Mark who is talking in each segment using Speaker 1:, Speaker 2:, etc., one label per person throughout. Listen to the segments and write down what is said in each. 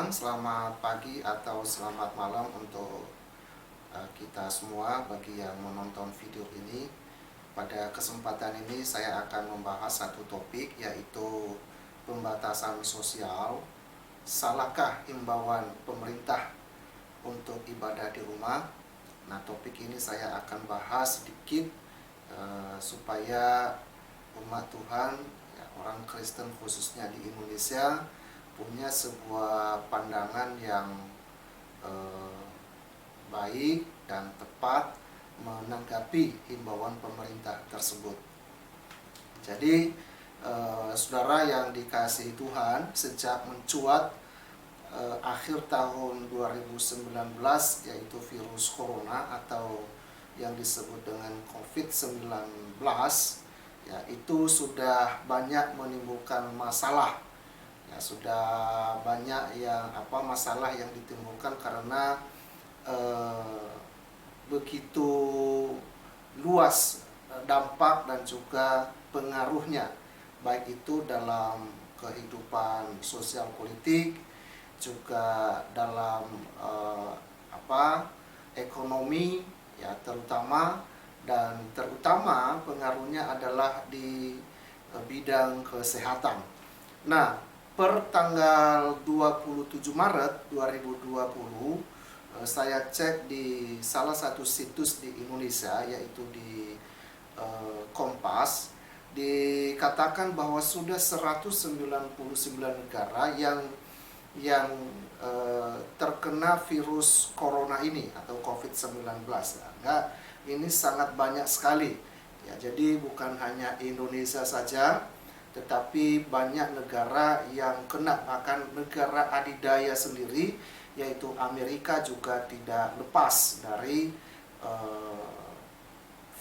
Speaker 1: siang, selamat pagi, atau selamat malam untuk kita semua bagi yang menonton video ini. Pada kesempatan ini saya akan membahas satu topik, yaitu pembatasan sosial. Salahkah imbauan pemerintah untuk ibadah di rumah? Nah, topik ini saya akan bahas sedikit supaya umat Tuhan, ya, orang Kristen khususnya di Indonesia, punya sebuah pandangan yang baik dan tepat menanggapi himbauan pemerintah tersebut. Jadi, saudara yang dikasihi Tuhan, sejak mencuat akhir tahun 2019, yaitu virus corona atau yang disebut dengan COVID-19, ya, itu sudah banyak menimbulkan masalah. Ya, sudah banyak masalah yang ditimbulkan karena begitu luas dampak dan juga pengaruhnya, baik itu dalam kehidupan sosial politik, juga dalam ekonomi, ya, terutama pengaruhnya adalah di bidang kesehatan. Nah, per tanggal 27 Maret 2020, saya cek di salah satu situs di Indonesia, yaitu di Kompas, dikatakan bahwa sudah 199 negara yang terkena virus corona ini atau COVID-19. Nah, ini sangat banyak sekali. Ya, jadi bukan hanya Indonesia saja, tetapi banyak negara yang kena, bahkan negara adidaya sendiri, yaitu Amerika juga tidak lepas dari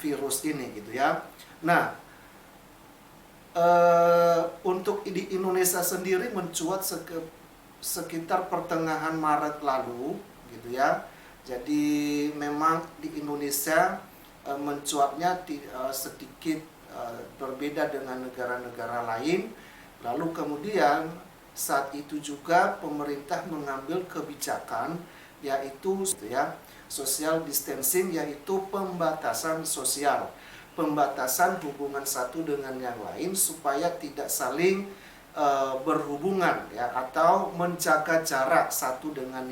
Speaker 1: virus ini, gitu ya. Nah, untuk di Indonesia sendiri mencuat sekitar pertengahan Maret lalu, gitu ya. Jadi memang di Indonesia mencuatnya sedikit berbeda dengan negara-negara lain. Lalu kemudian saat itu juga pemerintah mengambil kebijakan, yaitu social distancing, yaitu pembatasan sosial, pembatasan hubungan satu dengan yang lain supaya tidak saling berhubungan, ya, atau menjaga jarak satu dengan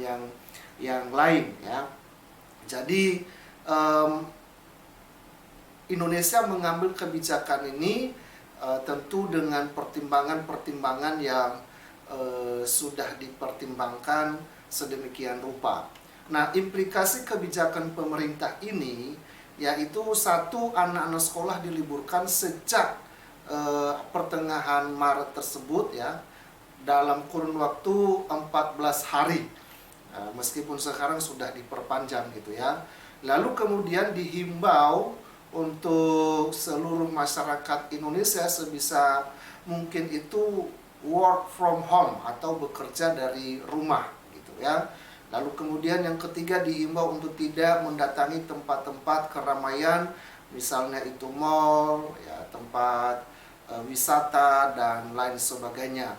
Speaker 1: yang lain, ya. Jadi Indonesia mengambil kebijakan ini tentu dengan pertimbangan-pertimbangan yang sudah dipertimbangkan sedemikian rupa. Nah, implikasi kebijakan pemerintah ini yaitu satu, anak-anak sekolah diliburkan sejak pertengahan Maret tersebut, ya, dalam kurun waktu 14 hari. Meskipun sekarang sudah diperpanjang, gitu ya. Lalu kemudian dihimbau untuk seluruh masyarakat Indonesia sebisa mungkin itu work from home atau bekerja dari rumah, gitu ya. Lalu kemudian yang ketiga, dihimbau untuk tidak mendatangi tempat-tempat keramaian, misalnya itu mall, ya, tempat wisata dan lain sebagainya.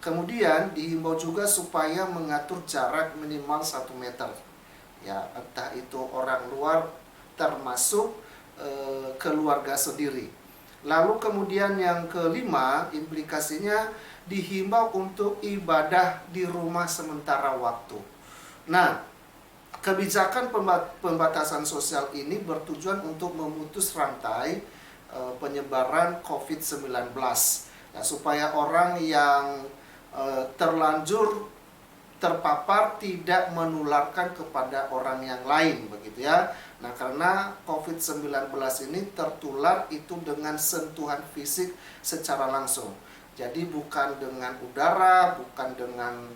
Speaker 1: Kemudian dihimbau juga supaya mengatur jarak minimal 1 meter. Ya, entah itu orang luar termasuk keluarga sendiri. Lalu kemudian yang kelima, implikasinya dihimbau untuk ibadah di rumah sementara waktu. Nah, kebijakan pembatasan sosial ini bertujuan untuk memutus rantai penyebaran COVID-19, ya, supaya orang yang terlanjur terpapar tidak menularkan kepada orang yang lain, begitu ya. Nah, karena COVID-19 ini tertular itu dengan sentuhan fisik secara langsung. Jadi bukan dengan udara, bukan dengan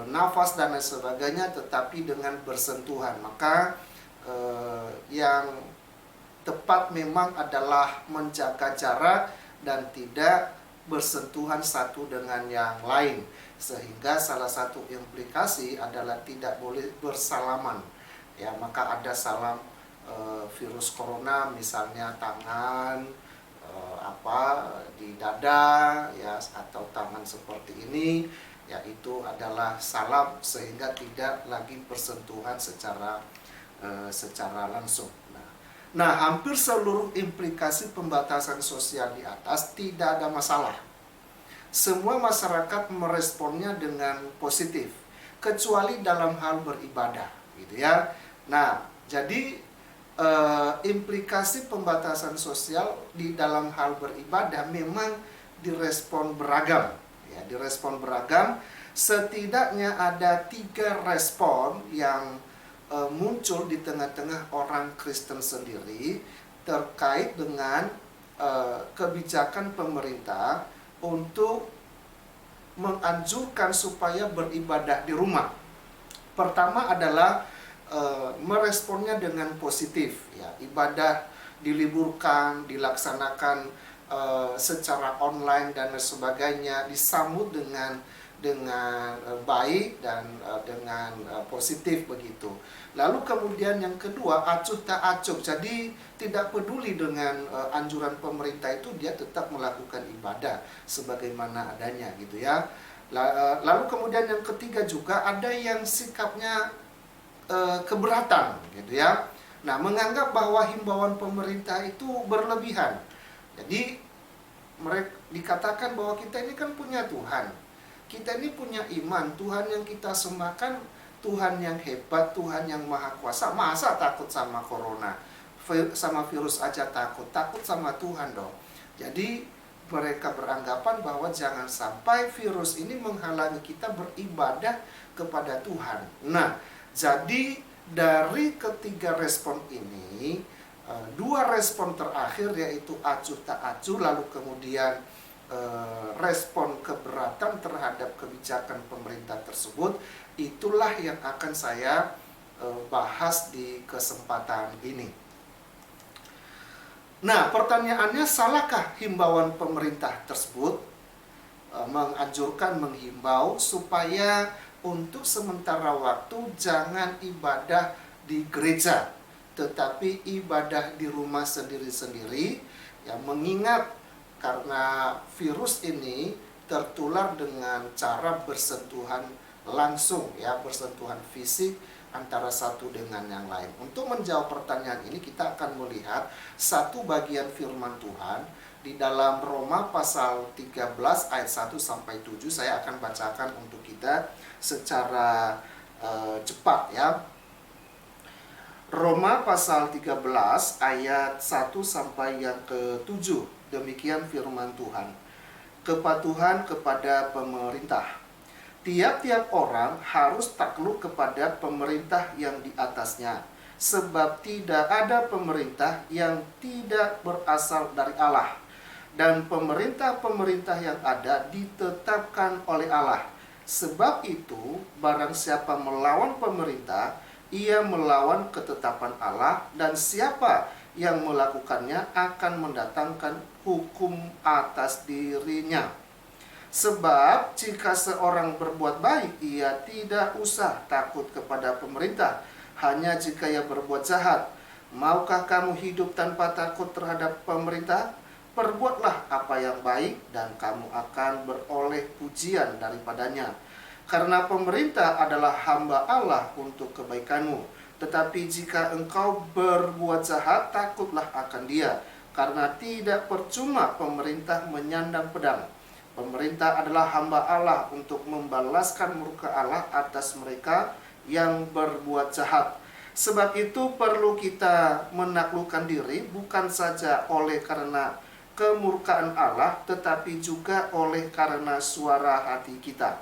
Speaker 1: nafas dan lain sebagainya, tetapi dengan bersentuhan. Maka yang tepat memang adalah menjaga jarak dan tidak bersentuhan satu dengan yang lain. Sehingga salah satu implikasi adalah tidak boleh bersalaman, ya. Maka ada salam virus corona, misalnya tangan di dada, ya, atau tangan seperti ini, yaitu adalah salam, sehingga tidak lagi bersentuhan secara langsung. Nah, hampir seluruh implikasi pembatasan sosial di atas tidak ada masalah. Semua masyarakat meresponnya dengan positif, kecuali dalam hal beribadah, gitu ya. Nah, jadi implikasi pembatasan sosial di dalam hal beribadah memang direspon beragam, ya, direspon beragam. Setidaknya ada 3 respon yang muncul di tengah-tengah orang Kristen sendiri terkait dengan kebijakan pemerintah untuk menganjurkan supaya beribadah di rumah. Pertama adalah meresponnya dengan positif, ya, ibadah diliburkan, dilaksanakan secara online dan sebagainya, disambut dengan baik dan dengan positif begitu. Lalu kemudian yang kedua, acuh tak acuh. Jadi tidak peduli dengan anjuran pemerintah itu, dia tetap melakukan ibadah sebagaimana adanya gitu ya. Lalu kemudian yang ketiga juga ada yang sikapnya keberatan gitu ya. Nah, menganggap bahwa himbauan pemerintah itu berlebihan. Jadi mereka dikatakan bahwa kita ini kan punya Tuhan. Kita ini punya iman, Tuhan yang kita sembahkan, Tuhan yang hebat, Tuhan yang maha kuasa. Masa takut sama corona? Sama virus aja takut sama Tuhan dong. Jadi mereka beranggapan bahwa jangan sampai virus ini menghalangi kita beribadah kepada Tuhan. Nah, jadi dari ketiga respon ini, 2 respon terakhir yaitu acuh tak acuh, lalu kemudian respon keberatan terhadap kebijakan pemerintah tersebut, itulah yang akan saya bahas di kesempatan ini. Nah, pertanyaannya, salahkah himbauan pemerintah tersebut menganjurkan, menghimbau supaya untuk sementara waktu jangan ibadah di gereja, tetapi ibadah di rumah sendiri-sendiri, ya, mengingat karena virus ini tertular dengan cara bersentuhan langsung, ya, bersentuhan fisik antara satu dengan yang lain. Untuk menjawab pertanyaan ini, kita akan melihat satu bagian firman Tuhan di dalam Roma pasal 13 ayat 1 sampai 7. Saya akan bacakan untuk kita secara cepat, ya. Roma pasal 13 ayat 1 sampai yang ke-7. Demikian firman Tuhan. Kepatuhan kepada pemerintah. Tiap-tiap orang harus takluk kepada pemerintah yang di atasnya, sebab tidak ada pemerintah yang tidak berasal dari Allah, dan pemerintah-pemerintah yang ada ditetapkan oleh Allah. Sebab itu, barang siapa melawan pemerintah, ia melawan ketetapan Allah, dan siapa yang melakukannya akan mendatangkan hukum atas dirinya. Sebab jika seorang berbuat baik, ia tidak usah takut kepada pemerintah, hanya jika ia berbuat jahat. Maukah kamu hidup tanpa takut terhadap pemerintah? Perbuatlah apa yang baik, dan kamu akan beroleh pujian daripadanya. Karena pemerintah adalah hamba Allah untuk kebaikanmu. Tetapi jika engkau berbuat jahat, takutlah akan dia, karena tidak percuma pemerintah menyandang pedang. Pemerintah adalah hamba Allah untuk membalaskan murka Allah atas mereka yang berbuat jahat. Sebab itu perlu kita menaklukkan diri, bukan saja oleh karena kemurkaan Allah, tetapi juga oleh karena suara hati kita.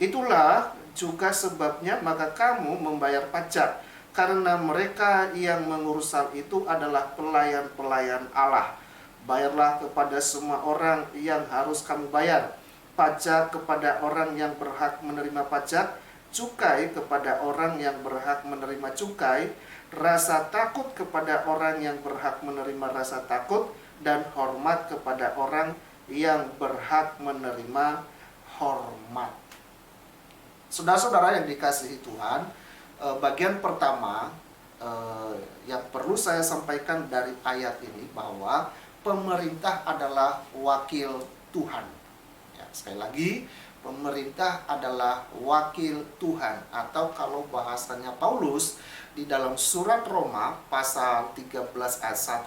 Speaker 1: Itulah juga sebabnya maka kamu membayar pajak, karena mereka yang mengurus hal itu adalah pelayan-pelayan Allah. Bayarlah kepada semua orang yang harus kamu bayar, pajak kepada orang yang berhak menerima pajak, cukai kepada orang yang berhak menerima cukai, rasa takut kepada orang yang berhak menerima rasa takut, dan hormat kepada orang yang berhak menerima hormat. Saudara-saudara yang dikasihi Tuhan, bagian pertama yang perlu saya sampaikan dari ayat ini bahwa pemerintah adalah wakil Tuhan. Ya, sekali lagi, Pemerintah adalah wakil Tuhan, atau kalau bahasanya Paulus di dalam surat Roma pasal 13 ayat 1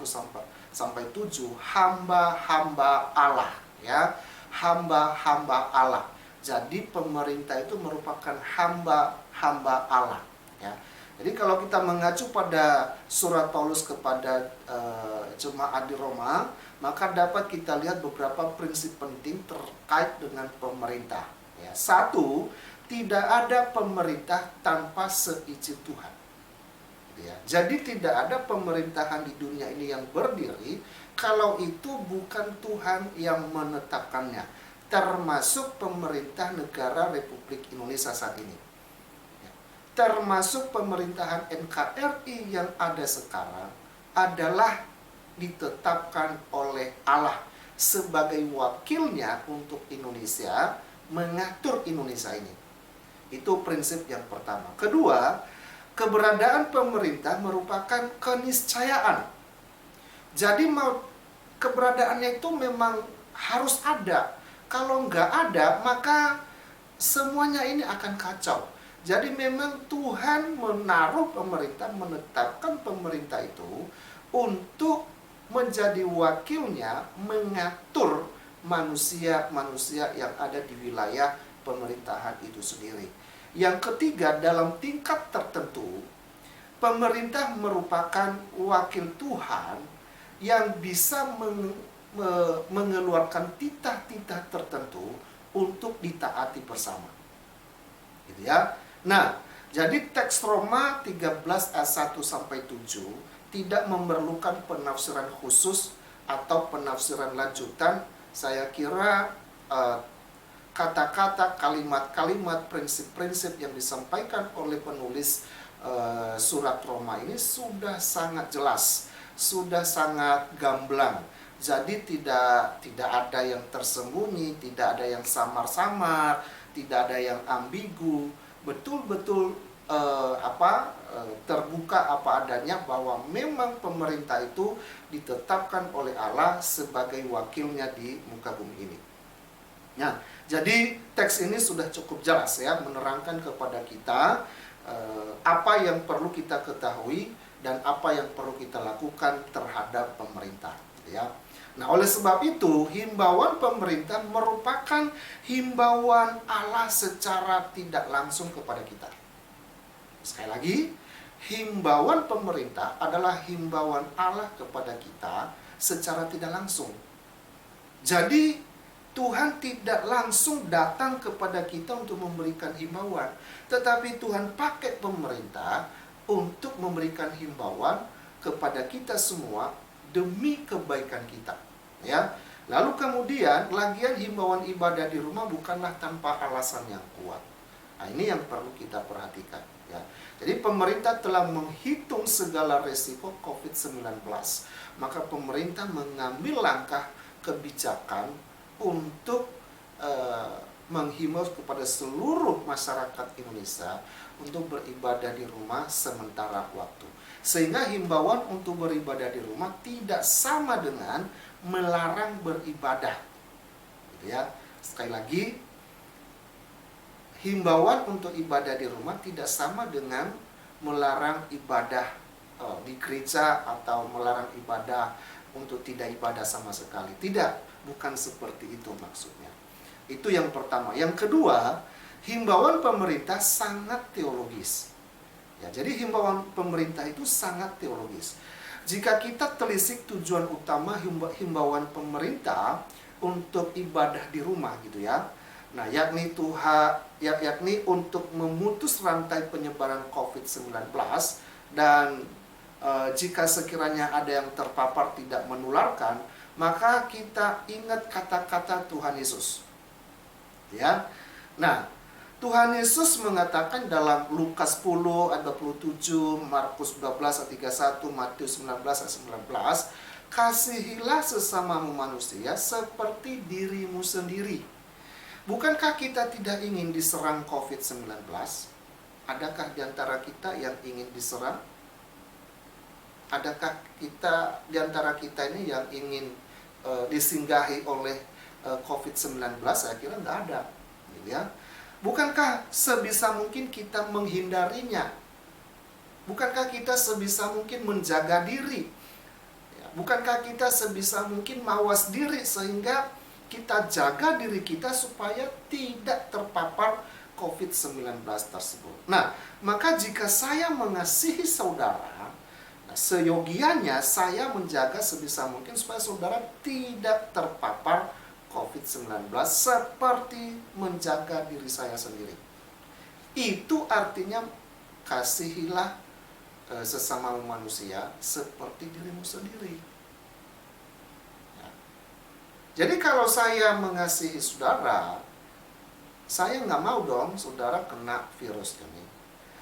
Speaker 1: sampai 7, hamba-hamba Allah, ya. Hamba-hamba Allah. Jadi pemerintah itu merupakan hamba-hamba Allah, ya. Jadi kalau kita mengacu pada surat Paulus kepada jemaat di Roma, maka dapat kita lihat beberapa prinsip penting terkait dengan pemerintah. Ya, satu, tidak ada pemerintah tanpa seizin Tuhan. Ya, jadi tidak ada pemerintahan di dunia ini yang berdiri kalau itu bukan Tuhan yang menetapkannya, termasuk pemerintah negara Republik Indonesia saat ini. Ya, termasuk pemerintahan NKRI yang ada sekarang adalah ditetapkan oleh Allah sebagai wakilnya untuk Indonesia, mengatur Indonesia ini. Itu prinsip yang pertama. Kedua, keberadaan pemerintah merupakan keniscayaan. Jadi keberadaannya itu memang harus ada. Kalau nggak ada, maka semuanya ini akan kacau. Jadi memang Tuhan menaruh pemerintah, menetapkan pemerintah itu untuk menjadi wakilnya mengatur manusia-manusia yang ada di wilayah pemerintahan itu sendiri. Yang ketiga, dalam tingkat tertentu, pemerintah merupakan wakil Tuhan yang bisa mengeluarkan titah-titah tertentu untuk ditaati bersama. Gitu ya. Nah, jadi teks Roma 13 ayat 1 sampai 7 tidak memerlukan penafsiran khusus atau penafsiran lanjutan. Saya kira kata-kata, kalimat-kalimat, prinsip-prinsip yang disampaikan oleh penulis surat Roma ini sudah sangat jelas, sudah sangat gamblang. Jadi tidak ada yang tersembunyi, tidak ada yang samar-samar, tidak ada yang ambigu. Betul-betul terbuka apa adanya bahwa memang pemerintah itu ditetapkan oleh Allah sebagai wakilnya di muka bumi ini. Nah, jadi teks ini sudah cukup jelas ya, menerangkan kepada kita apa yang perlu kita ketahui dan apa yang perlu kita lakukan terhadap pemerintah, ya. Nah, oleh sebab itu, himbauan pemerintah merupakan himbauan Allah secara tidak langsung kepada kita. Sekali lagi, himbauan pemerintah adalah himbauan Allah kepada kita secara tidak langsung. Jadi, Tuhan tidak langsung datang kepada kita untuk memberikan himbauan, tetapi Tuhan pakai pemerintah untuk memberikan himbauan kepada kita semua demi kebaikan kita. Ya. Lalu kemudian, lagian himbauan ibadah di rumah bukanlah tanpa alasan yang kuat. Nah, ini yang perlu kita perhatikan. Ya. Jadi pemerintah telah menghitung segala resiko COVID-19. Maka pemerintah mengambil langkah kebijakan untuk menghimbau kepada seluruh masyarakat Indonesia untuk beribadah di rumah sementara waktu. Sehingga himbauan untuk beribadah di rumah tidak sama dengan melarang beribadah. Gitu ya. Sekali lagi, himbauan untuk ibadah di rumah tidak sama dengan melarang ibadah di gereja atau melarang ibadah untuk tidak ibadah sama sekali. Tidak, bukan seperti itu maksudnya. Itu yang pertama. Yang kedua, himbauan pemerintah sangat teologis. Ya, jadi himbauan pemerintah itu sangat teologis. Jika kita telisik tujuan utama himbauan pemerintah untuk ibadah di rumah gitu ya. Nah, yakni untuk memutus rantai penyebaran COVID-19 dan jika sekiranya ada yang terpapar tidak menularkan, maka kita ingat kata-kata Tuhan Yesus. Ya. Nah, Tuhan Yesus mengatakan dalam Lukas 10 ayat 27, Markus 12 ayat 31, Matius 19 ayat 19, kasihilah sesamamu manusia seperti dirimu sendiri. Bukankah kita tidak ingin diserang COVID-19? Adakah di antara kita yang ingin diserang? Adakah kita di antara kita ini yang ingin disinggahi oleh COVID-19? Saya kira nggak ada. gitu ya. Bukankah sebisa mungkin kita menghindarinya? Bukankah kita sebisa mungkin menjaga diri? Ya, bukankah kita sebisa mungkin mawas diri sehingga kita jaga diri kita supaya tidak terpapar COVID-19 tersebut. Nah, maka jika saya mengasihi saudara, seyogianya saya menjaga sebisa mungkin supaya saudara tidak terpapar COVID-19 seperti menjaga diri saya sendiri. Itu artinya kasihilah sesama manusia seperti dirimu sendiri. Ya. Jadi kalau saya mengasihi saudara, saya nggak mau dong saudara kena virus ini.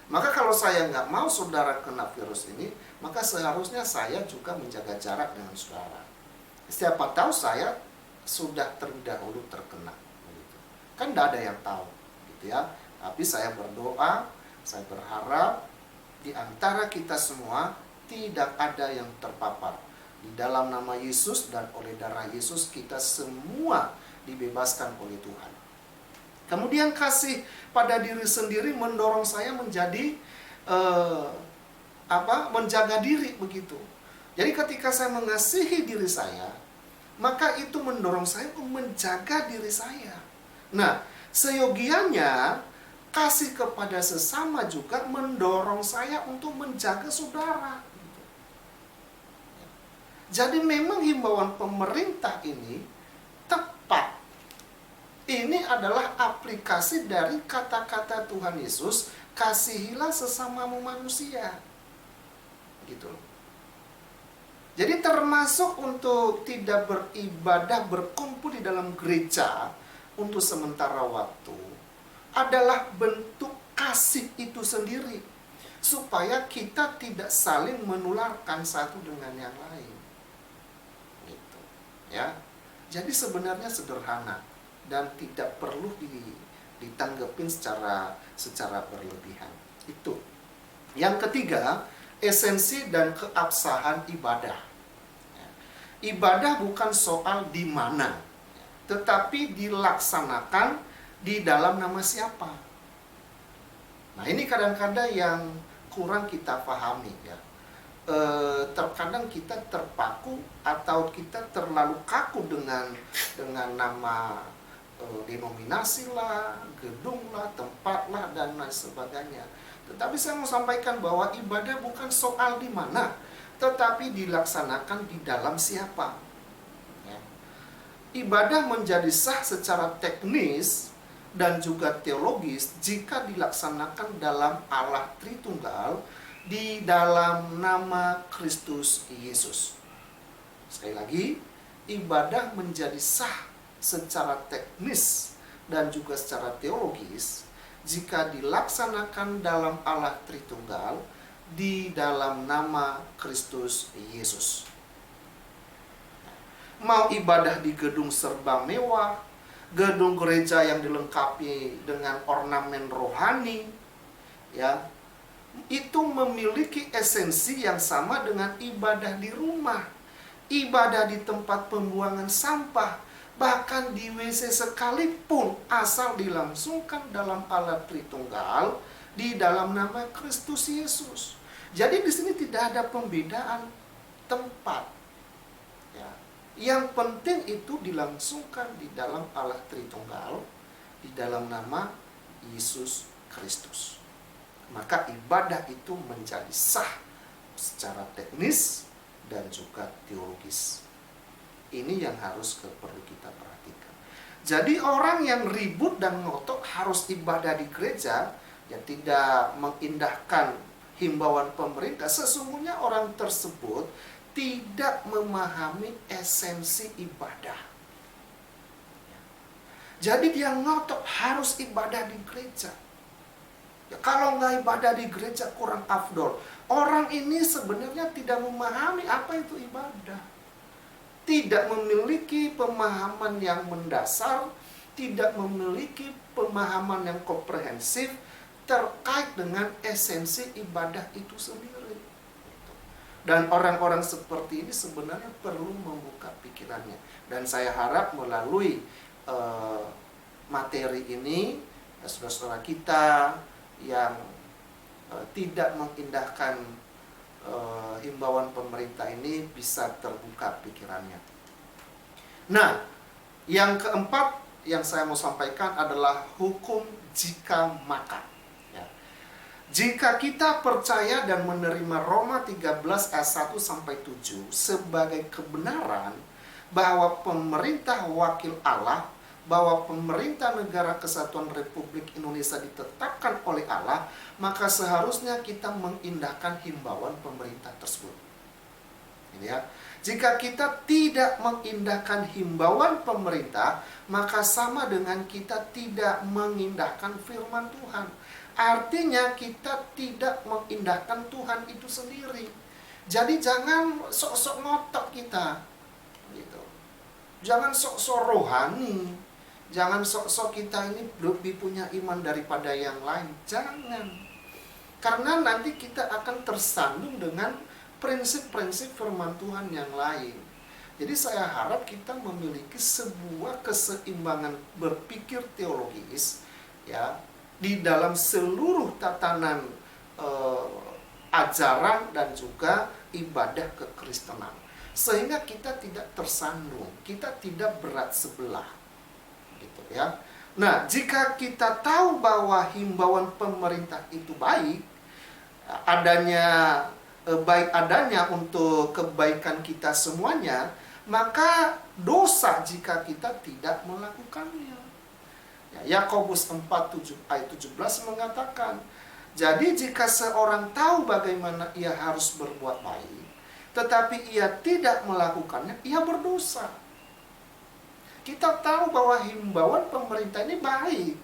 Speaker 1: Maka kalau saya nggak mau saudara kena virus ini, maka seharusnya saya juga menjaga jarak dengan saudara. Siapa tahu saya sudah terlebih dahulu terkena, begitu. Kan tidak ada yang tahu, gitu ya. Tapi saya berdoa, saya berharap di antara kita semua tidak ada yang terpapar. Di dalam nama Yesus dan oleh darah Yesus kita semua dibebaskan oleh Tuhan. Kemudian kasih pada diri sendiri mendorong saya menjadi menjaga diri, begitu. Jadi ketika saya mengasihi diri saya, maka itu mendorong saya untuk menjaga diri saya. Nah, seyogianya kasih kepada sesama juga mendorong saya untuk menjaga saudara. Jadi memang himbauan pemerintah ini tepat. Ini adalah aplikasi dari kata-kata Tuhan Yesus, kasihilah sesamamu manusia. Gitu. Jadi termasuk untuk tidak beribadah, berkumpul di dalam gereja untuk sementara waktu adalah bentuk kasih itu sendiri, supaya kita tidak saling menularkan satu dengan yang lain. Gitu. Ya. Jadi sebenarnya sederhana dan tidak perlu ditanggepin secara berlebihan. Itu. Yang ketiga, esensi dan keabsahan ibadah. Ibadah bukan soal di mana, tetapi dilaksanakan di dalam nama siapa. Nah, ini kadang-kadang yang kurang kita pahami, ya. Terkadang kita terpaku atau kita terlalu kaku dengan nama denominasi lah, gedung lah, tempat lah, dan lain sebagainya. Tetapi saya mau sampaikan bahwa ibadah bukan soal di mana, tetapi dilaksanakan di dalam siapa. Ya. Ibadah menjadi sah secara teknis dan juga teologis jika dilaksanakan dalam Allah Tritunggal di dalam nama Kristus Yesus. Sekali lagi, ibadah menjadi sah secara teknis dan juga secara teologis jika dilaksanakan dalam Allah Tritunggal di dalam nama Kristus Yesus. Mau ibadah di gedung serba mewah, gedung gereja yang dilengkapi dengan ornamen rohani, ya, itu memiliki esensi yang sama dengan ibadah di rumah, ibadah di tempat pembuangan sampah, bahkan di WC sekalipun, asal dilangsungkan dalam Allah Tritunggal di dalam nama Kristus Yesus. Jadi di sini tidak ada pembedaan tempat. Ya. Yang penting itu dilangsungkan di dalam Allah Tritunggal di dalam nama Yesus Kristus. Maka ibadah itu menjadi sah secara teknis dan juga teologis. Ini yang perlu kita perhatikan. Jadi orang yang ribut dan ngotot harus ibadah di gereja, yang tidak mengindahkan himbauan pemerintah, sesungguhnya orang tersebut tidak memahami esensi ibadah. Jadi dia ngotot harus ibadah di gereja. Ya, kalau nggak ibadah di gereja kurang afdol. Orang ini sebenarnya tidak memahami apa itu ibadah. Tidak memiliki pemahaman yang mendasar, tidak memiliki pemahaman yang komprehensif terkait dengan esensi ibadah itu sendiri. Dan orang-orang seperti ini sebenarnya perlu membuka pikirannya. Dan saya harap melalui materi ini, saudara-saudara kita yang tidak mengindahkan himbauan pemerintah ini bisa terbuka pikirannya. Nah, yang keempat yang saya mau sampaikan adalah hukum jika maka. Ya. Jika kita percaya dan menerima Roma 13 ayat 1 sampai 7 sebagai kebenaran bahwa pemerintah wakil Allah, bahwa pemerintah negara kesatuan Republik Indonesia ditetapkan oleh Allah, maka seharusnya kita mengindahkan himbauan pemerintah tersebut. Ini ya. Jika kita tidak mengindahkan himbauan pemerintah, maka sama dengan kita tidak mengindahkan firman Tuhan. Artinya kita tidak mengindahkan Tuhan itu sendiri. Jadi jangan sok-sok ngotot kita. Gitu. Jangan sok-sok rohani. Jangan sok-sok kita ini lebih punya iman daripada yang lain. Jangan. Karena nanti kita akan tersandung dengan prinsip-prinsip firman Tuhan yang lain. Jadi saya harap kita memiliki sebuah keseimbangan berpikir teologis ya di dalam seluruh tatanan ajaran dan juga ibadah kekristenan. Sehingga kita tidak tersandung, kita tidak berat sebelah. Gitu ya. Nah, jika kita tahu bahwa himbauan pemerintah itu baik adanya untuk kebaikan kita semuanya, maka dosa jika kita tidak melakukannya. Ya, Yakobus 4 ayat 17 mengatakan, jadi jika seorang tahu bagaimana ia harus berbuat baik, tetapi ia tidak melakukannya, ia berdosa. Kita tahu bahwa himbauan pemerintah ini baik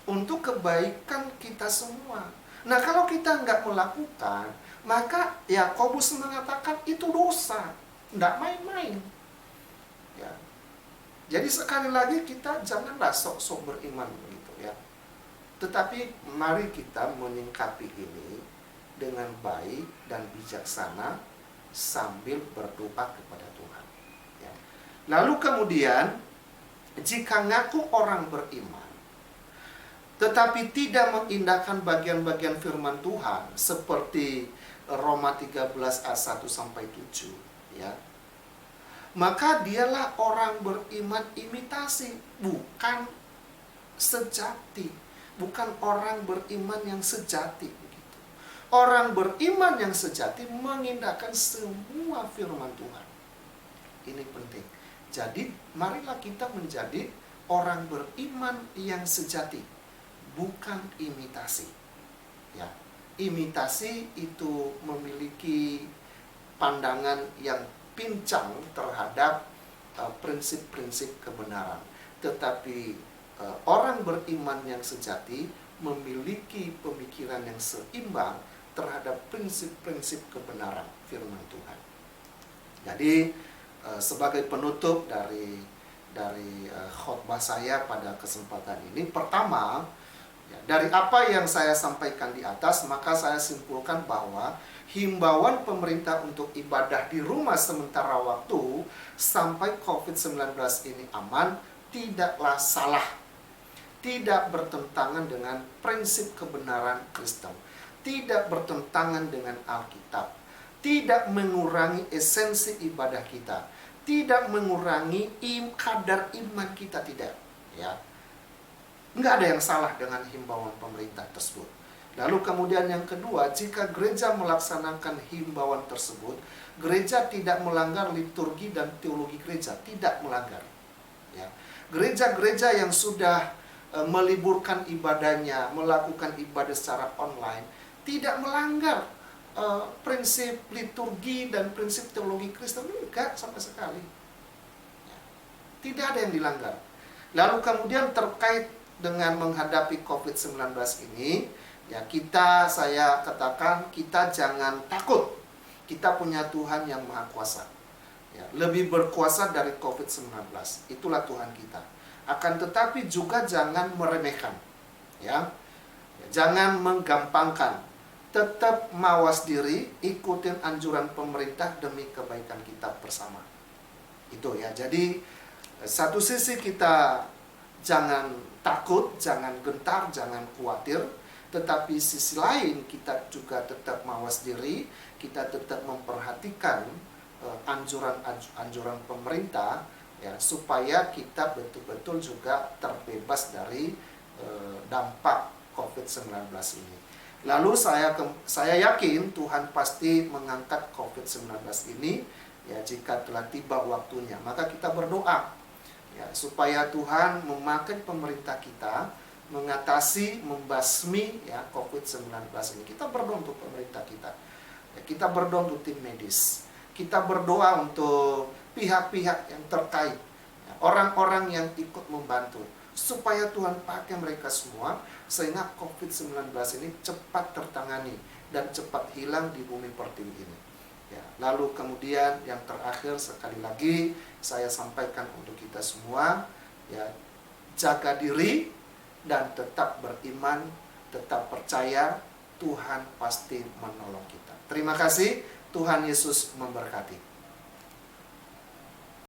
Speaker 1: untuk kebaikan kita semua. Nah, kalau kita nggak melakukan, maka Yakobus mengatakan itu dosa, tidak main-main. Ya. Jadi sekali lagi kita janganlah sok-sok beriman begitu ya. Tetapi mari kita menyingkapi ini dengan baik dan bijaksana sambil berdoa kepada Tuhan. Ya. Lalu kemudian jika ngaku orang beriman, tetapi tidak mengindahkan bagian-bagian firman Tuhan seperti Roma 13 ayat 1 sampai 7 ya. Maka dialah orang beriman imitasi, bukan sejati, bukan orang beriman yang sejati begitu. Orang beriman yang sejati mengindahkan semua firman Tuhan. Ini penting. Jadi marilah kita menjadi orang beriman yang sejati, bukan imitasi. Ya, imitasi itu memiliki pandangan yang pincang terhadap prinsip-prinsip kebenaran. Tetapi orang beriman yang sejati memiliki pemikiran yang seimbang terhadap prinsip-prinsip kebenaran firman Tuhan. Jadi sebagai penutup dari khotbah saya pada kesempatan ini, pertama, dari apa yang saya sampaikan di atas, maka saya simpulkan bahwa himbauan pemerintah untuk ibadah di rumah sementara waktu sampai COVID-19 ini aman tidaklah salah, tidak bertentangan dengan prinsip kebenaran Kristen, tidak bertentangan dengan Alkitab, tidak mengurangi esensi ibadah kita, tidak mengurangi kadar iman kita, tidak ya. Nggak ada yang salah dengan himbauan pemerintah tersebut. Lalu kemudian yang kedua, jika gereja melaksanakan himbauan tersebut, gereja tidak melanggar liturgi dan teologi gereja, tidak melanggar. Ya. Gereja-gereja yang sudah meliburkan ibadahnya, melakukan ibadah secara online, tidak melanggar prinsip liturgi dan prinsip teologi Kristen, enggak sama sekali. Ya. Tidak ada yang dilanggar. Lalu kemudian terkait dengan menghadapi COVID-19 ini, ya saya katakan kita jangan takut. Kita punya Tuhan yang Maha Kuasa. Ya, lebih berkuasa dari COVID-19. Itulah Tuhan kita. Akan tetapi juga jangan meremehkan. Ya. Jangan menggampangkan. Tetap mawas diri, ikutin anjuran pemerintah demi kebaikan kita bersama. Itu ya. Jadi satu sisi kita jangan takut, jangan gentar, jangan khawatir. Tetapi sisi lain kita juga tetap mawas diri, kita tetap memperhatikan anjuran pemerintah, ya, supaya kita betul-betul juga terbebas dari dampak COVID-19 ini. Lalu saya yakin Tuhan pasti mengangkat COVID-19 ini, ya, jika telah tiba waktunya. Maka kita berdoa, ya, supaya Tuhan memakai pemerintah kita mengatasi, membasmi, ya, COVID-19 ini. Kita berdoa untuk pemerintah kita, ya, kita berdoa untuk tim medis, kita berdoa untuk pihak-pihak yang terkait, ya, orang-orang yang ikut membantu, supaya Tuhan pakai mereka semua sehingga COVID-19 ini cepat tertangani dan cepat hilang di bumi pertiwi ini. Ya, lalu kemudian yang terakhir sekali lagi saya sampaikan untuk kita semua, ya, jaga diri dan tetap beriman, tetap percaya Tuhan pasti menolong kita. Terima kasih, Tuhan Yesus memberkati.